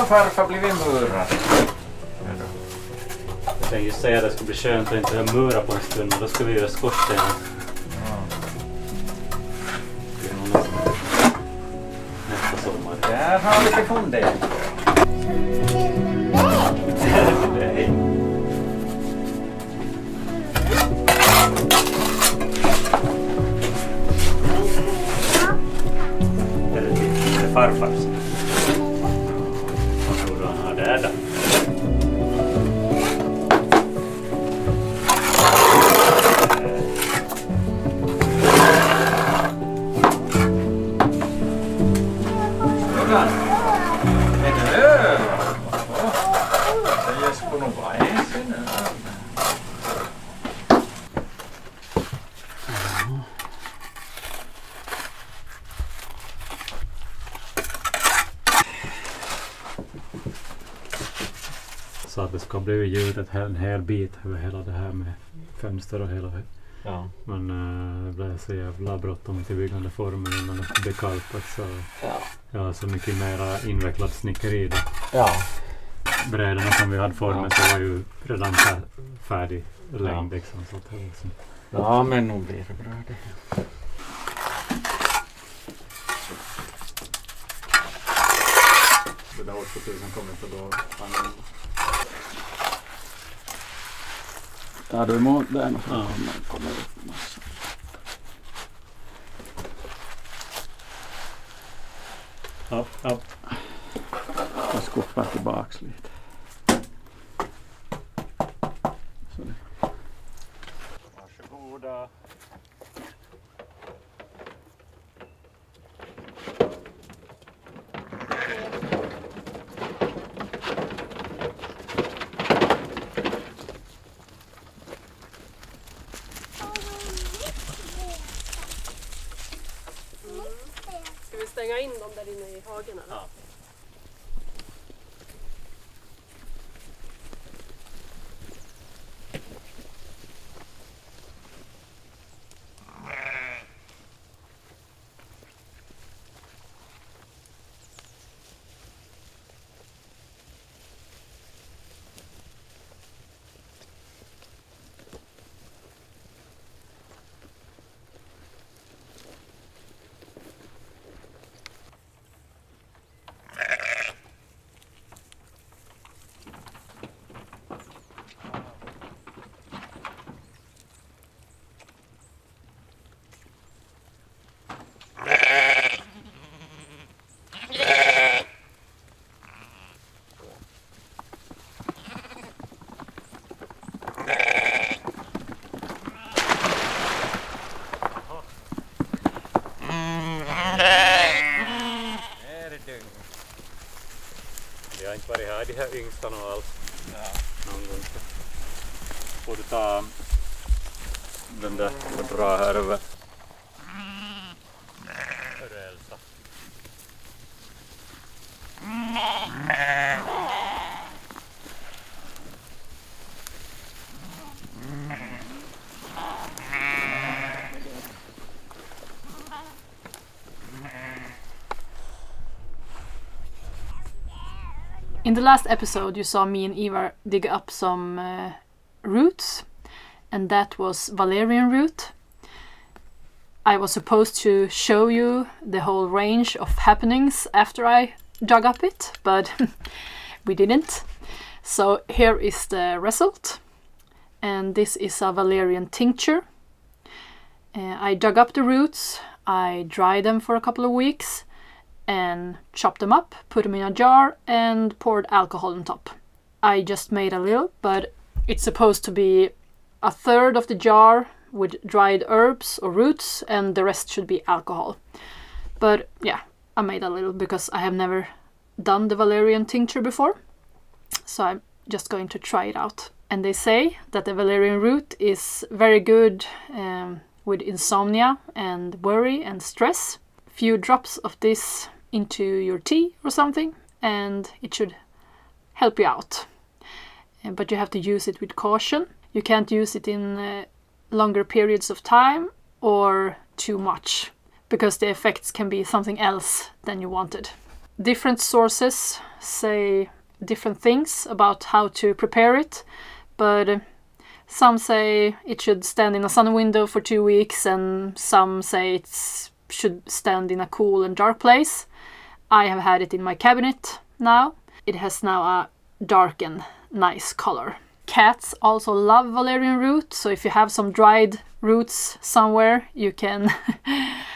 Farfar blivit murad. Jag tänkte just säga att det skulle bli skönt att inte mura på en stund, och då ska vi göra skorstenen. Nästa sommar. Där har vi lite fundering. Nej. Är det farfars? Där då. Så att det ska bli ljudet en hel bit över hela det här med fönster och hela. Ja. Men det blev så jävla bråttom till byggande formen innan det blev kallt. Så jag har så mycket mer invecklad snickeri då. Ja. Bräderna som vi hade formen så var ju redan färdig längd. Liksom, så att det var så. Ja, men nog blir det bra det. Det där 8000 kommer inte då. Ja, du må där nog kommer upp massa. Ja. Jag skuppar tillbaks lite. Så det. Varsågoda. Ska vi stänga in dem där inne i hagen eller? Ja. Jag har inte varit här de här yngsta och alls. Någon gång. Får du ta den där och dra här över. Hörru Elsa. In the last episode you saw me and Ivar dig up some roots, and that was valerian root. I was supposed to show you the whole range of happenings after I dug up it, but we didn't. So here is the result, and this is a valerian tincture. I dug up the roots, I dried them for a couple of weeks and chopped them up, put them in a jar and poured alcohol on top. I just made a little, but it's supposed to be a third of the jar with dried herbs or roots and the rest should be alcohol. But yeah, I made a little because I have never done the valerian tincture before. So I'm just going to try it out. And they say that the valerian root is very good with insomnia and worry and stress. Few drops of this into your tea or something and it should help you out. But you have to use it with caution. You can't use it in longer periods of time or too much, because the effects can be something else than you wanted. Different sources say different things about how to prepare it, but some say it should stand in a sun window for 2 weeks and some say it should stand in a cool and dark place. I have had it in my cabinet now. It has now a dark and nice color. Cats also love valerian root, so if you have some dried roots somewhere, you can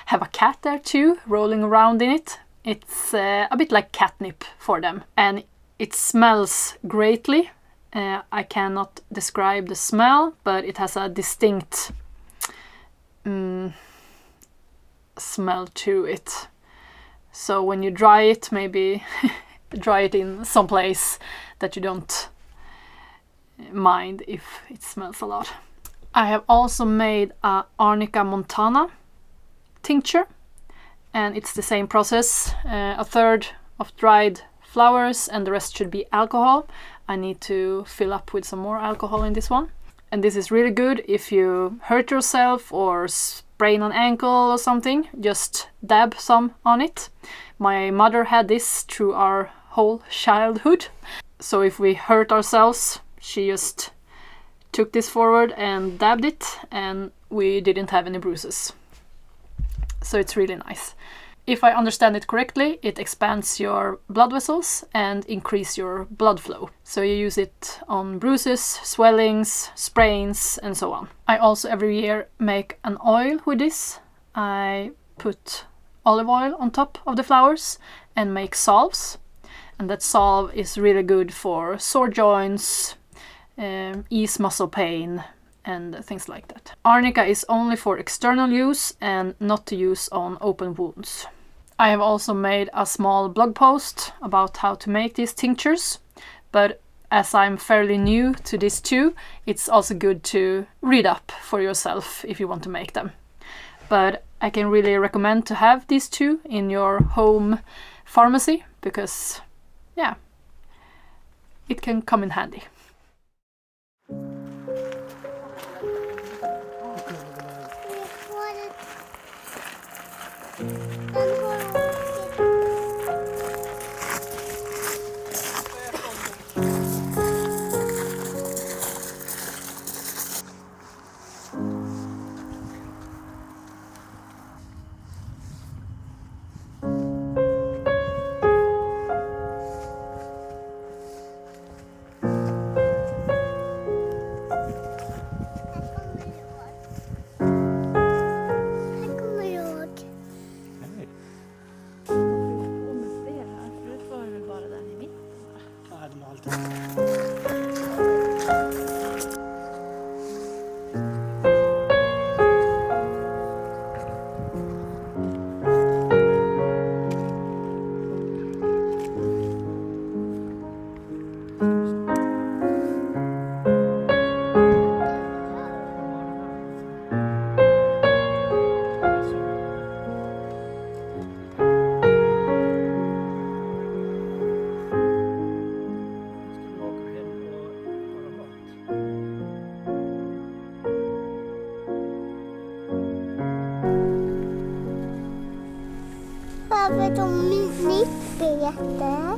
have a cat there too, rolling around in it. It's a bit like catnip for them, and it smells greatly. I cannot describe the smell, but it has a distinct smell to it. So when you dry it, maybe dry it in some place that you don't mind if it smells a lot. I have also made a Arnica montana tincture, and it's the same process. A third of dried flowers and the rest should be alcohol. I need to fill up with some more alcohol in this one. And this is really good if you hurt yourself or sprain an ankle or something. Just dab some on it. My mother had this through our whole childhood. So if we hurt ourselves, she just took this forward and dabbed it, and we didn't have any bruises. So it's really nice. If I understand it correctly, it expands your blood vessels and increase your blood flow. So you use it on bruises, swellings, sprains, and so on. I also every year make an oil with this. I put olive oil on top of the flowers and make salves. And that salve is really good for sore joints, ease muscle pain, and things like that. Arnica is only for external use and not to use on open wounds. I have also made a small blog post about how to make these tinctures, but as I'm fairly new to this too, it's also good to read up for yourself if you want to make them. But I can really recommend to have these two in your home pharmacy because, yeah, it can come in handy. Varför de nyttigheter?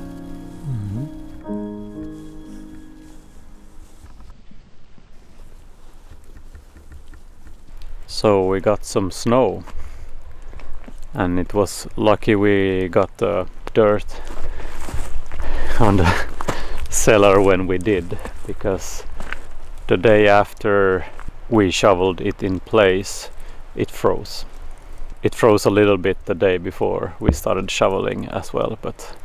So we got some snow, and it was lucky we got the dirt on the cellar when we did, because the day after we shoveled it in place, it froze. It froze a little bit the day before we started shoveling as well, but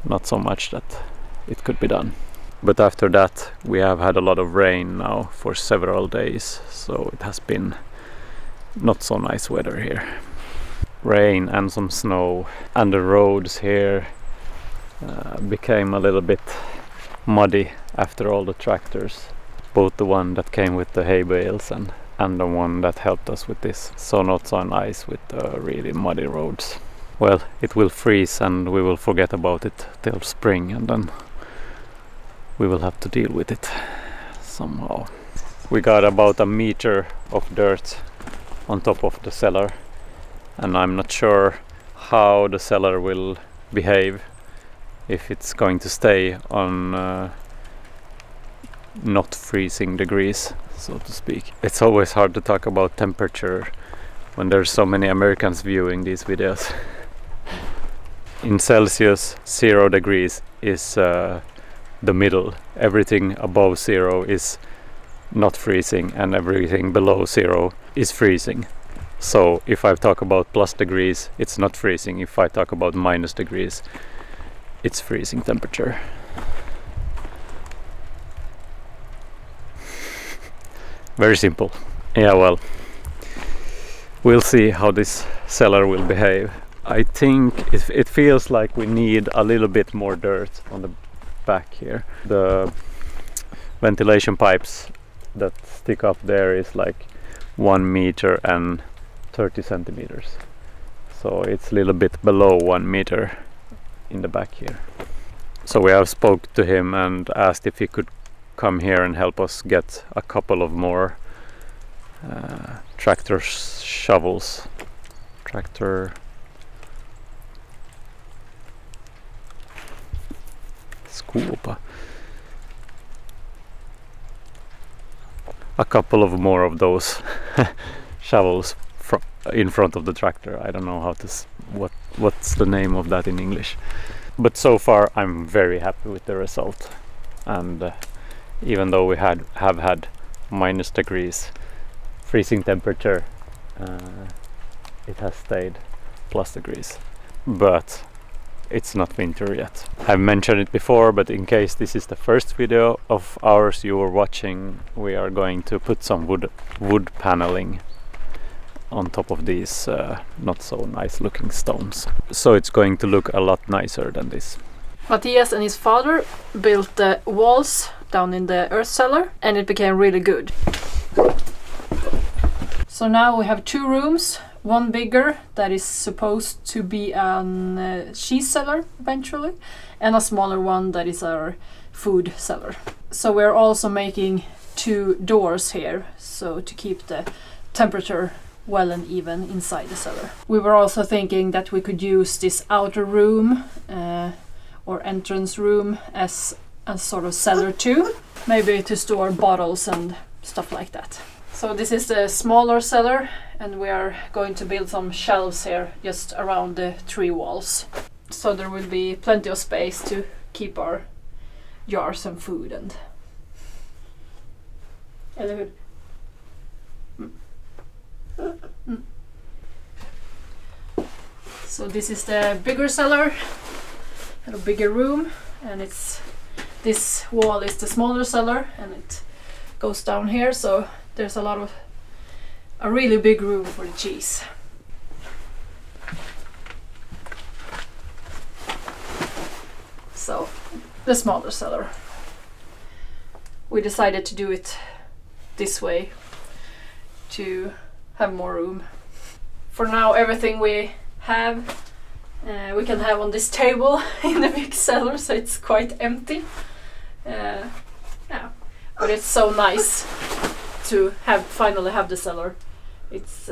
not so much that it could be done. But after that we have had a lot of rain now for several days, so it has been not so nice weather here. Rain and some snow, and the roads here became a little bit muddy after all the tractors, both the one that came with the hay bales and the one that helped us with this. So not so nice with the really muddy roads. Well, it will freeze and we will forget about it till spring, and then we will have to deal with it somehow. We got about a meter of dirt on top of the cellar, and I'm not sure how the cellar will behave, if it's going to stay on not freezing degrees, so to speak. It's always hard to talk about temperature when there's so many Americans viewing these videos. In Celsius, 0 degrees is the middle. Everything above 0 is not freezing, and everything below 0 is freezing. So if I talk about plus degrees, it's not freezing. If I talk about minus degrees, it's freezing temperature. Very simple. Yeah, well, we'll see how this cellar will behave. I think it feels like we need a little bit more dirt on the back here. The ventilation pipes that stick up there is like 1 meter and 30 centimeters. So it's a little bit below 1 meter in the back here. So we have spoke to him and asked if he could come here and help us get a couple of more tractor shovels. Tractor scoop. A couple of more of those shovels in front of the tractor. I don't know how to what's the name of that in English. But so far I'm very happy with the result, and even though we have had minus degrees freezing temperature, it has stayed plus degrees, but it's not winter yet. I've mentioned it before, but in case this is the first video of ours you are watching, we are going to put some wood paneling on top of these not so nice looking stones, so it's going to look a lot nicer than this. Mathias and his father built the walls down in the earth cellar, and it became really good. So now we have 2 rooms, one bigger that is supposed to be a cheese cellar eventually, and a smaller one that is our food cellar. So we're also making 2 doors here, so to keep the temperature well and even inside the cellar. We were also thinking that we could use this outer room or entrance room as a sort of cellar too, maybe to store bottles and stuff like that. So this is the smaller cellar, and we are going to build some shelves here just around the 3 walls, so there will be plenty of space to keep our jars and food and So this is the bigger cellar and a bigger room, and this wall is the smaller cellar, and it goes down here, so there's a really big room for the cheese. So the smaller cellar. We decided to do it this way to have more room. For now, everything we have we can have on this table in the big cellar, so it's quite empty. Yeah, but it's so nice to finally have the cellar. It's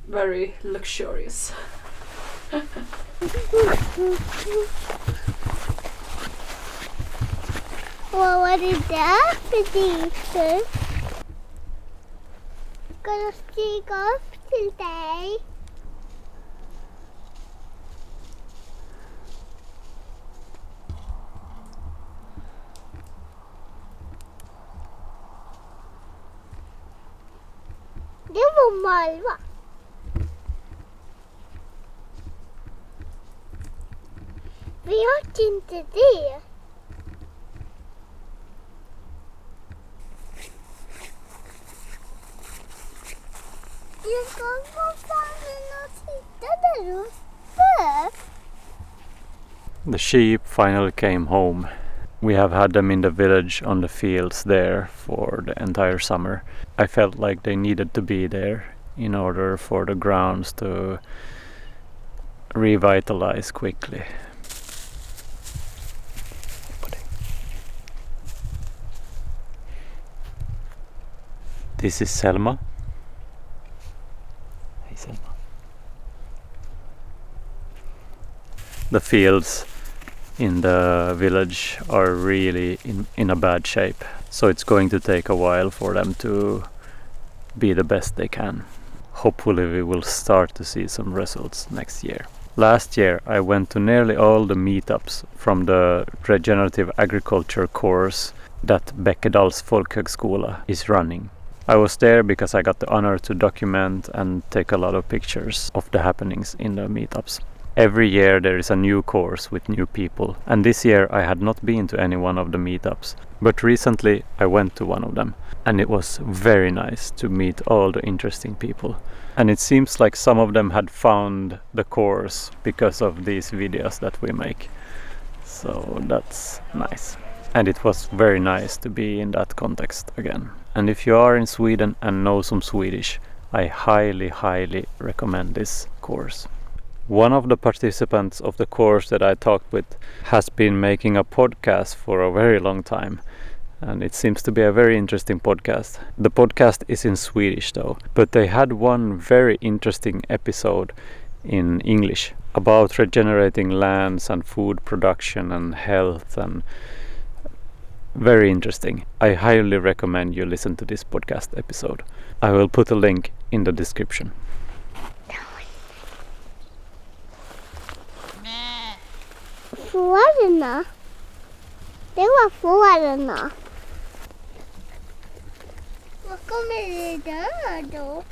very luxurious. Well, what is that? ska stiga upp till dig. Det var Malva. Vet inte det. Jag ska gå fram och titta där uppe. The sheep finally came home. We have had them in the village on the fields there for the entire summer. I felt like they needed to be there in order for the grounds to revitalize quickly. This is Selma. Hey Selma. The fields in the village are really in a bad shape, so it's going to take a while for them to be the best they can. Hopefully we will start to see some results next year. Last year I went to nearly all the meetups from the regenerative agriculture course that Bäckedals folkhögskola is running. I was there because I got the honor to document and take a lot of pictures of the happenings in the meetups. Every year there is a new course with new people, and this year I had not been to any one of the meetups, but recently I went to one of them, and it was very nice to meet all the interesting people. And it seems like some of them had found the course because of these videos that we make. So that's nice. And it was very nice to be in that context again. And if you are in Sweden and know some Swedish, I highly recommend this course. One of the participants of the course that I talked with has been making a podcast for a very long time, and it seems to be a very interesting podcast. The podcast is in Swedish though, but they had one very interesting episode in English about regenerating lands and food production and health, and very interesting. I highly recommend you listen to this podcast episode. I will put a link in the description. Fårarna. Det var fårarna. Vad kommer det där då?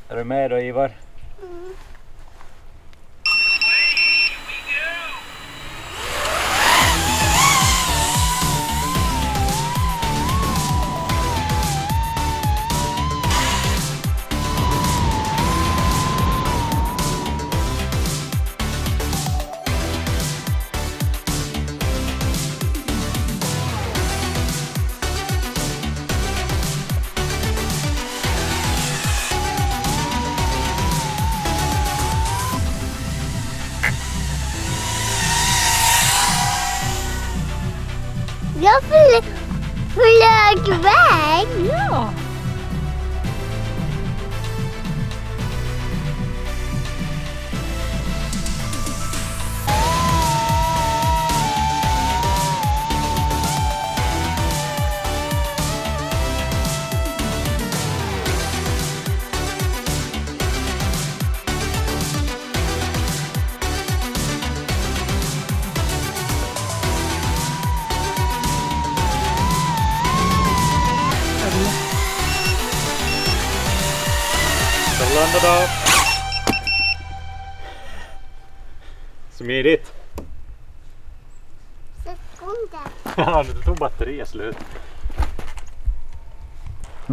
Är du med då, Ivar? Jag flög iväg. Ja. Landade. Smidigt. Sekunder. Ja, nu tog batteriet slut.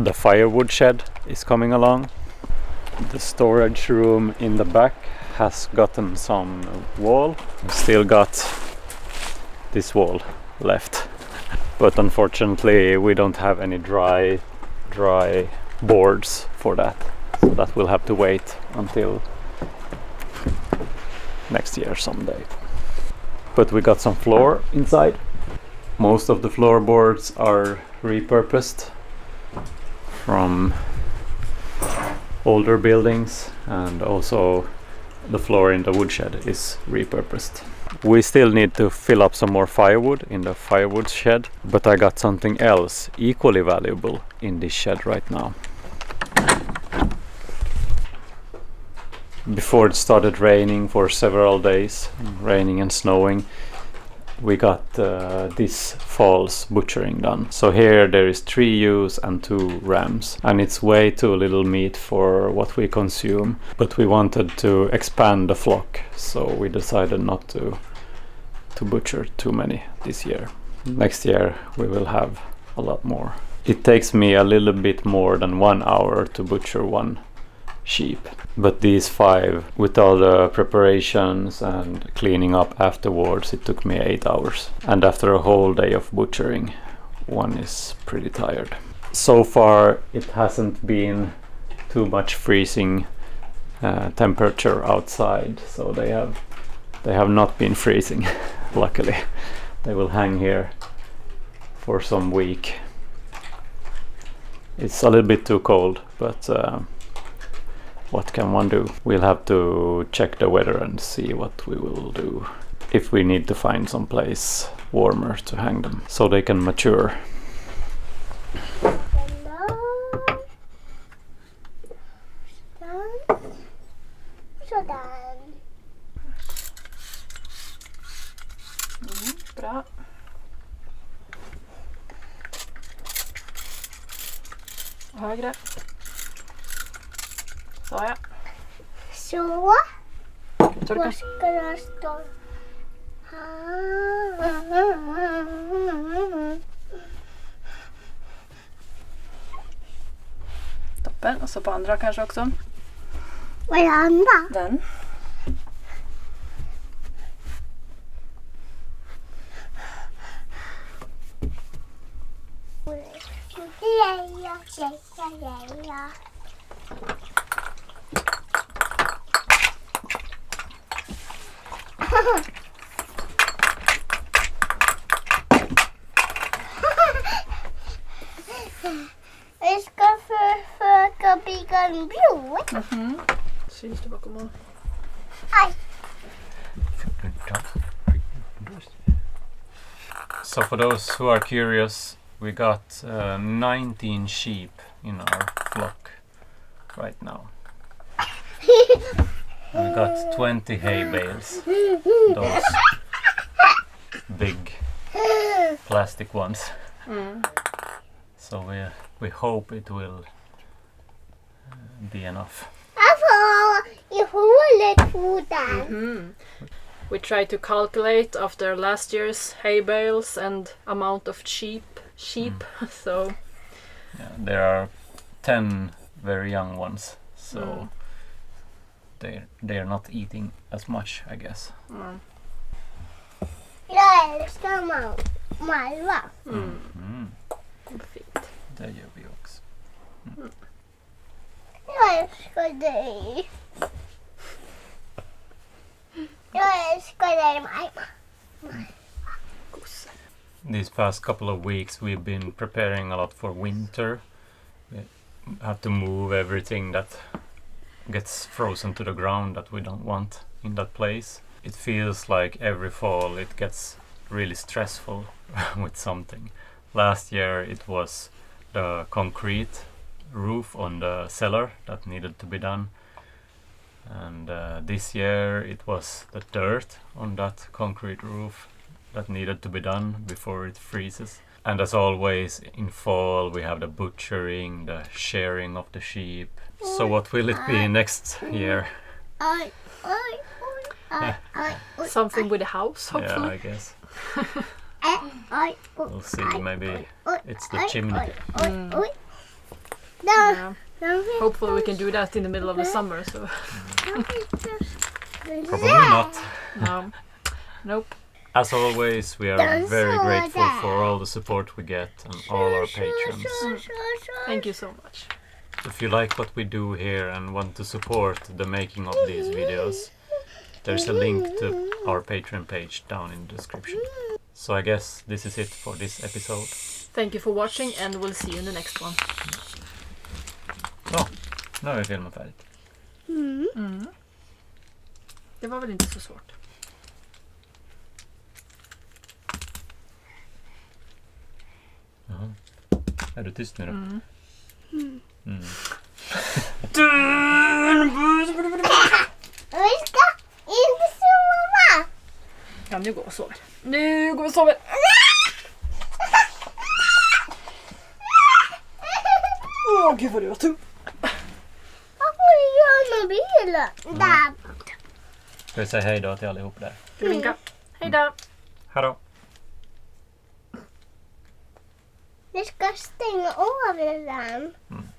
The firewood shed is coming along. The storage room in the back has gotten some wall. Still got this wall left. But unfortunately we don't have any dry boards for that. So that will have to wait until next year someday. But we got some floor inside. Most of the floorboards are repurposed from older buildings, and also the floor in the woodshed is repurposed. We still need to fill up some more firewood in the firewood shed, but I got something else equally valuable in this shed right now. Before it started raining for several days, raining and snowing, we got this fall's butchering done. So here there is 3 ewes and 2 rams, and it's way too little meat for what we consume, but we wanted to expand the flock, so we decided not to butcher too many this year. Next year we will have a lot more. It takes me a little bit more than 1 hour to butcher 1 sheep, but these 5, with all the preparations and cleaning up afterwards, it took me 8 hours, and after a whole day of butchering, one is pretty tired. So far it hasn't been too much freezing temperature outside, so they have not been freezing. Luckily they will hang here for some week. It's a little bit too cold, but what can one do? We'll have to check the weather and see what we will do, if we need to find some place warmer to hang them so they can mature. Bra. Högre. Så ja. Så. Så Var du ska det stå? toppen. Och så på andra kanske också. Vad är det andra? Den. Ja. Vi ska försöka bygga en bro. Syns det bakom oss? Aj. So for those who are curious, we got 19 sheep in our flock right now. We got 20 hay bales, those big plastic ones. So we hope it will be enough. I hålet foten. We try to calculate after last year's hay bales and amount of sheep. So Yeah, there are 10 very young ones, so they're not eating as much, I guess. Jag älskar Malva. fint. Det gör vi också. Jag älskar dig. Jag älskar dig, mamma. These past couple of weeks we've been preparing a lot for winter. We have to move everything that gets frozen to the ground that we don't want in that place. It feels like every fall it gets really stressful with something. Last year it was the concrete roof on the cellar that needed to be done, and this year it was the dirt on that concrete roof that needed to be done before it freezes. And as always in fall we have the butchering, the shearing of the sheep. So what will it be next year? Something with a house, hopefully. Yeah, I guess. We'll see, maybe it's the chimney. Yeah. Hopefully we can do that in the middle of the summer. So Probably not. no, nope. As always, we are very grateful for all the support we get and all our patrons. Thank you so much. If you like what we do here and want to support the making of these videos, there's a link to our Patreon page down in the description. So I guess this is it for this episode. Thank you for watching and we'll see you in the next one. Så, nu har vi filmat färdigt. Det var väl inte så svårt. Jaha. Är du tyst nu då? Mm. Vi ska inte sova. Ja, nu går vi och sover. Nu går vi och sover. Åh, gud vad du var tung. Vad får du göra med bilen? Där. Ska vi säga hej då till allihop där? Ska du vinka? Hej då. Hallå. Vi ska stänga av den. Mm.